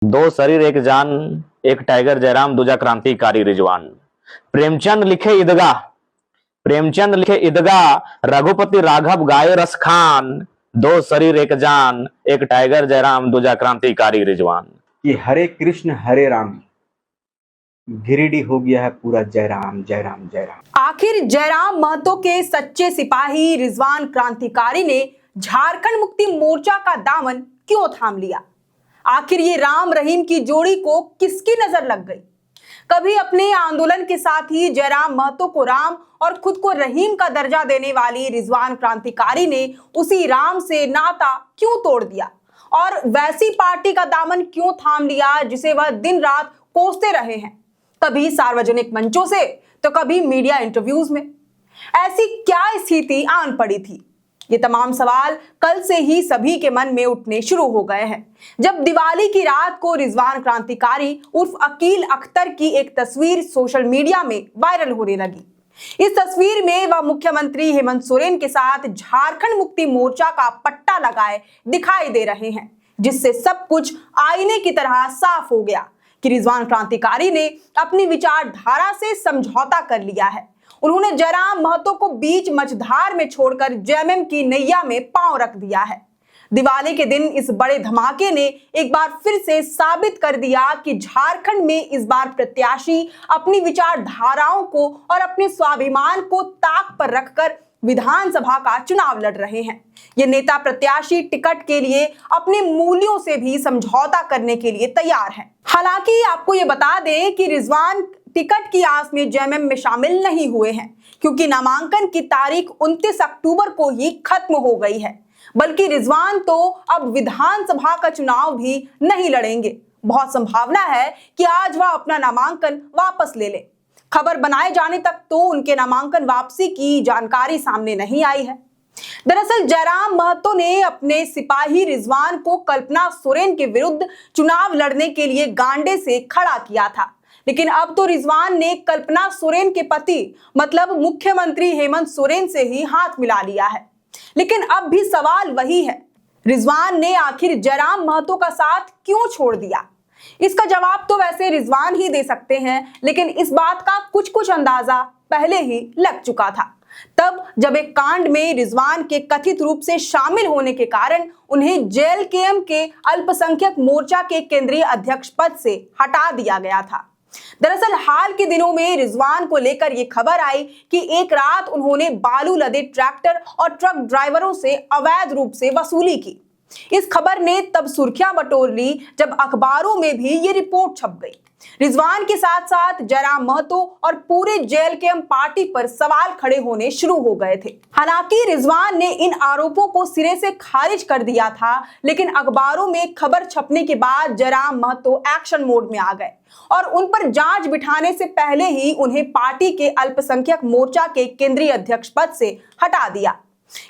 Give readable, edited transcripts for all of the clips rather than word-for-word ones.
दो शरीर एक जान, एक टाइगर जयराम, दूजा क्रांतिकारी रिजवान। प्रेमचंद लिखे ईदगाह, प्रेमचंद लिखे ईदगाह, रघुपति राघव गाए रस खान। दो शरीर एक जान, एक टाइगर जयराम, दूजा क्रांतिकारी रिजवान। कि हरे कृष्ण हरे राम, गिरिडीह हो गया है पूरा जयराम जयराम जयराम। आखिर जयराम महतो के सच्चे सिपाही रिजवान क्रांतिकारी ने झारखंड मुक्ति मोर्चा का दामन क्यों थाम लिया? आखिर ये राम रहीम की जोड़ी को किसकी नजर लग गई? कभी अपने आंदोलन के साथ ही जयराम महतो को राम और खुद को रहीम का दर्जा देने वाली रिजवान क्रांतिकारी ने उसी राम से नाता क्यों तोड़ दिया और वैसी पार्टी का दामन क्यों थाम लिया जिसे वह दिन रात कोसते रहे हैं, कभी सार्वजनिक मंचों से तो कभी मीडिया इंटरव्यूज में। ऐसी क्या स्थिति आन पड़ी थी? ये तमाम सवाल कल से ही सभी के मन में उठने शुरू हो गए हैं, जब दिवाली की रात को रिजवान क्रांतिकारी उर्फ अकील अख्तर की एक तस्वीर सोशल मीडिया में वायरल होने लगी। इस तस्वीर में वह मुख्यमंत्री हेमंत सोरेन के साथ झारखंड मुक्ति मोर्चा का पट्टा लगाए दिखाई दे रहे हैं, जिससे सब कुछ आईने की तरह साफ हो गया कि रिजवान क्रांतिकारी ने अपनी विचारधारा से समझौता कर लिया है। उन्होंने जयराम महतो को बीच मझधार में छोड़कर जेएमएम की नैया में पांव रख दिया है। दिवाली के दिन इस बड़े धमाके ने एक बार फिर से साबित कर दिया कि झारखंड में इस बार प्रत्याशी अपनी विचारधाराओं को और अपने स्वाभिमान को ताक पर रखकर विधानसभा का चुनाव लड़ रहे हैं। ये नेता प्रत्याशी टिकट के लिए अपने मूल्यों से भी समझौता करने के लिए तैयार हैं। हालांकि आपको ये बता दें कि रिजवान टिकट की आस में जेएमएम में शामिल नहीं हुए हैं, क्योंकि नामांकन की तारीख 29 अक्टूबर को ही खत्म हो गई है। बल्कि रिजवान तो अब विधानसभा का चुनाव भी नहीं लड़ेंगे। बहुत संभावना है कि आज वह अपना नामांकन वापस ले ले। खबर बनाए जाने तक तो उनके नामांकन वापसी की जानकारी सामने नहीं आई है। दरअसल जयराम महतो ने अपने सिपाही रिजवान को कल्पना सोरेन के विरुद्ध चुनाव लड़ने के लिए गांडे से खड़ा किया था, लेकिन अब तो रिजवान ने कल्पना सोरेन के पति मतलब मुख्यमंत्री हेमंत सोरेन से ही हाथ मिला लिया है। लेकिन अब भी सवाल वही है, रिजवान ने आखिर जयराम महतो का साथ क्यों छोड़ दिया? इसका जवाब तो वैसे रिजवान ही दे सकते हैं, लेकिन इस बात का कुछ कुछ अंदाजा पहले ही लग चुका था। तब जब एक कांड में रिजवान के कथित रूप से शामिल होने के कारण उन्हें जेएलकेएम के अल्पसंख्यक मोर्चा के केंद्रीय अध्यक्ष पद से हटा दिया गया था। दरअसल हाल के दिनों में रिजवान को लेकर यह खबर आई कि एक रात उन्होंने बालू लदे ट्रैक्टर और ट्रक ड्राइवरों से अवैध रूप से वसूली की। इस खबर ने तब सुर्खियां बटोर ली जब अखबारों में भी ये रिपोर्ट छप गई। रिजवान के साथ साथ जयराम महतो और पूरे जेएलकेएम पार्टी पर सवाल खड़े होने शुरू हो गए थे। हालांकि रिजवान ने इन आरोपों को सिरे से खारिज कर दिया था, लेकिन अखबारों में खबर छपने के बाद जयराम महतो एक्शन मोड में आ गए और उन पर जांच बिठाने से पहले ही उन्हें पार्टी के अल्पसंख्यक मोर्चा के केंद्रीय अध्यक्ष पद से हटा दिया।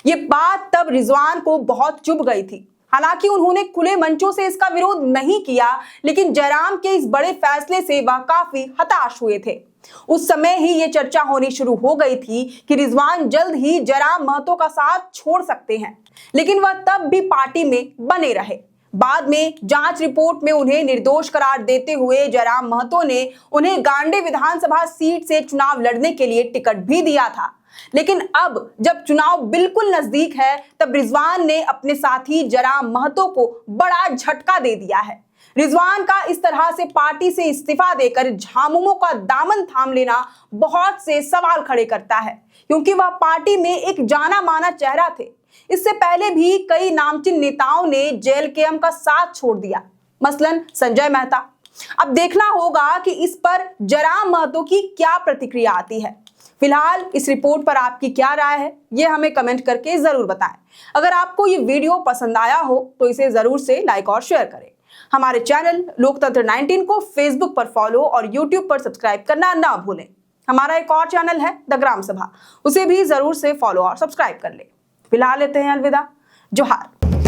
ये बात तब रिजवान को बहुत चुभ गई थी। हालांकि उन्होंने खुले मंचों से इसका विरोध नहीं किया, लेकिन जयराम के इस बड़े फैसले से वह काफी हताश हुए थे। उस समय ही ये चर्चा होनी शुरू हो गई थी कि रिजवान जल्द ही जयराम महतो का साथ छोड़ सकते हैं, लेकिन वह तब भी पार्टी में बने रहे। बाद में जांच रिपोर्ट में उन्हें निर्दोष करार देते हुए जयराम महतो ने उन्हें गांडे विधानसभा सीट से चुनाव लड़ने के लिए टिकट भी दिया था। लेकिन अब जब चुनाव बिल्कुल नजदीक है, तब रिजवान ने अपने साथी जयराम महतो को बड़ा झटका दे दिया है। रिजवान का इस तरह से पार्टी से इस्तीफा देकर झामुमो का दामन थाम लेना बहुत से सवाल खड़े करता है, क्योंकि वह पार्टी में एक जाना माना चेहरा थे। इससे पहले भी कई नामचीन नेताओं ने जेएलकेएम का साथ छोड़ दिया, मसलन संजय मेहता। अब देखना होगा कि इस पर जयराम महतो की क्या प्रतिक्रिया आती है। फिलहाल इस रिपोर्ट पर आपकी क्या राय है, ये हमें कमेंट करके जरूर बताएं। अगर आपको ये वीडियो पसंद आया हो तो इसे जरूर से लाइक और शेयर करें। हमारे चैनल लोकतंत्र 19 को फेसबुक पर फॉलो और यूट्यूब पर सब्सक्राइब करना ना भूलें। हमारा एक और चैनल है द ग्राम सभा, उसे भी जरूर से फॉलो और सब्सक्राइब कर लें। फिलहाल लेते हैं अलविदा। जोहार।